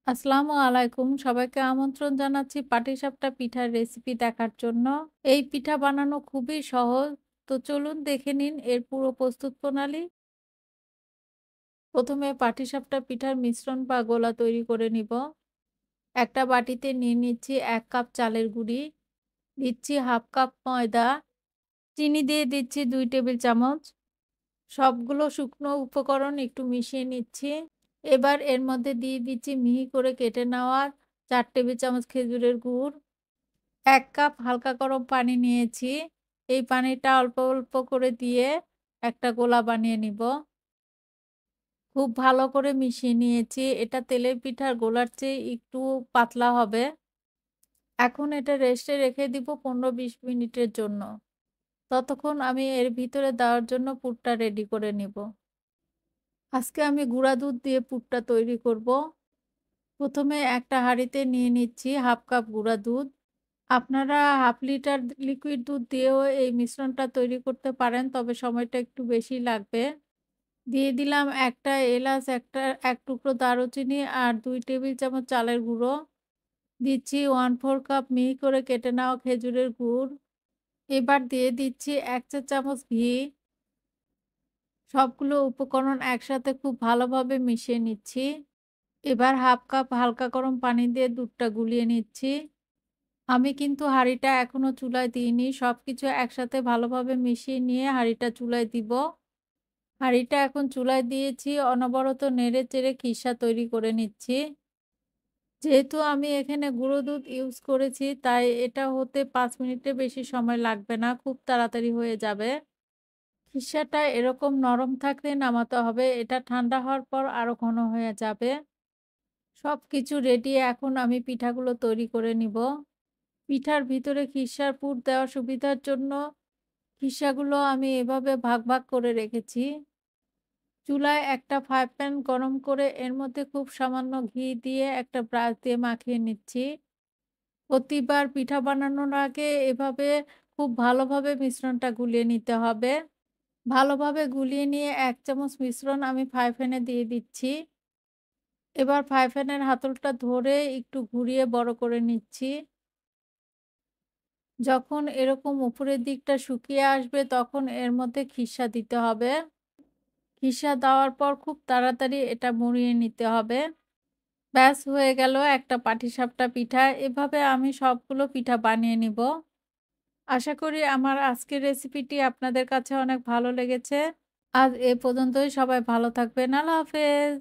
আসসালামু আলাইকুম। সবাইকে আমন্ত্রণ জানাচ্ছি পাটিসাপটা পিঠার রেসিপি দেখার জন্য। এই পিঠা বানানো খুবই সহজ। তো চলুন দেখে নিন এর পুরো প্রস্তুত প্রণালী। প্রথমে পাটিসাপটা পিঠার মিশ্রণ বা গোলা তৈরি করে নিব। একটা বাটিতে নিয়ে নিচ্ছি ১ কাপ চালের গুঁড়ি, দিচ্ছি 1/2 কাপ ময়দা, চিনি দিয়ে দিচ্ছি ২ টেবিল চামচ। সবগুলো শুকনো উপকরণ একটু মিশিয়ে নিচ্ছি। এবার এর মধ্যে দিয়ে দিচ্ছি মিহি করে কেটে নেওয়া ৪ টেবিল চামচ খেজুরের গুড়। ১ কাপ হালকা গরম পানি নিয়েছি। এই পানিটা অল্প, অল্প করে দিয়ে একটা গোলা বানিয়ে নিব। খুব ভালো করে মিশিয়ে নিয়েছি। এটা তেলের পিঠার গোলার চেয়ে একটু পাতলা হবে। এখন এটা রেস্টে রেখে দিব ১৫-২০ মিনিটের জন্য। ততক্ষণ আমি এর ভিতরে দেওয়ার জন্য পুরটা রেডি করে নিব। আজকে আমি গুঁড়া দুধ দিয়ে পুরটা তৈরি করব। প্রথমে একটা হাঁড়িতে নিয়ে নিচ্ছি 1/2 কাপ গুঁড়া দুধ। আপনারা 1/2 লিটার লিকুইড দুধ দিয়েও এই মিশ্রণটা তৈরি করতে পারেন, তবে সময়টা একটু বেশি লাগবে। দিয়ে দিলাম একটা এলাচ, ১ টুকরো দারুচিনি আর ২ টেবিল চামচ চালের গুঁড়ো। দিচ্ছি 1/4 কাপ মিহি করে কেটে নেওয়া খেজুরের গুড়। এবার দিয়ে দিচ্ছি ১ চা চামচ ঘি। সবগুলো উপকরণ একসাথে খুব ভালোভাবে মিশিয়ে নিচ্ছি। এবার 1/2 কাপ হালকা গরম পানি দিয়ে দুধটা গুলিয়ে নিচ্ছি। আমি কিন্তু হাঁড়িটা এখনো চুলায় দিইনি। সবকিছু একসাথে ভালোভাবে মিশিয়ে নিয়ে হাঁড়িটা চুলায় দিব। হাঁড়িটা এখন চুলায় দিয়েছি, অনবরত নেড়ে-চেড়ে খিসা তৈরি করে নিচ্ছি। যেহেতু আমি এখানে গুঁড়ো দুধ ইউজ করেছি, তাই এটা হতে ৫ মিনিটের বেশি সময় লাগবে না। খুব তাড়াতাড়ি হয়ে যাবে। খিসাটা এরকম নরম থাকলে নামাতে হবে। এটা ঠান্ডা হওয়ার পর আরো ঘন হয়ে যাবে। সবকিছু রেডি, এখন আমি পিঠাগুলো তৈরি করে নিব। পিঠার ভিতরে খিরসার পুর দেওয়ার সুবিধার জন্য খিরসাগুলো আমি এভাবে ভাগ, ভাগ করে রেখেছি। চুলায় একটা ফ্রাই প্যান গরম করে এর মধ্যে খুব সামান্য ঘি দিয়ে একটা ব্রাশ দিয়ে মাখিয়ে নিচ্ছি। প্রতিবার পিঠা বানানোর আগে এভাবে খুব ভালোভাবে মিশ্রণটা গুলিয়ে নিতে হবে। ভালোভাবে গুলিয়ে নিয়ে ১ চামচ মিশ্রণ আমি ফ্রাই প্যানে দিয়ে দিচ্ছি। এবার ফ্রাই প্যানের হাতলটা ধরে একটু ঘুরিয়ে বড় করে নিচ্ছি। যখন এরকম উপরের দিকটা শুকিয়ে আসবে তখন এর মধ্যে খিসা দিতে হবে। খিসা দেওয়ার পর খুব তাড়াতাড়ি এটা মুড়িয়ে নিতে হবে। ব্যাস হয়ে গেল একটা পাটিসাপটা পিঠা। এভাবে আমি সবগুলো পিঠা বানিয়ে নিব। আশা করি আমার আজকের রেসিপিটি আপনাদের কাছে অনেক ভালো লেগেছে। আজ এ পর্যন্তই। সবাই ভালো থাকবেন। আল্লাহ হাফেজ।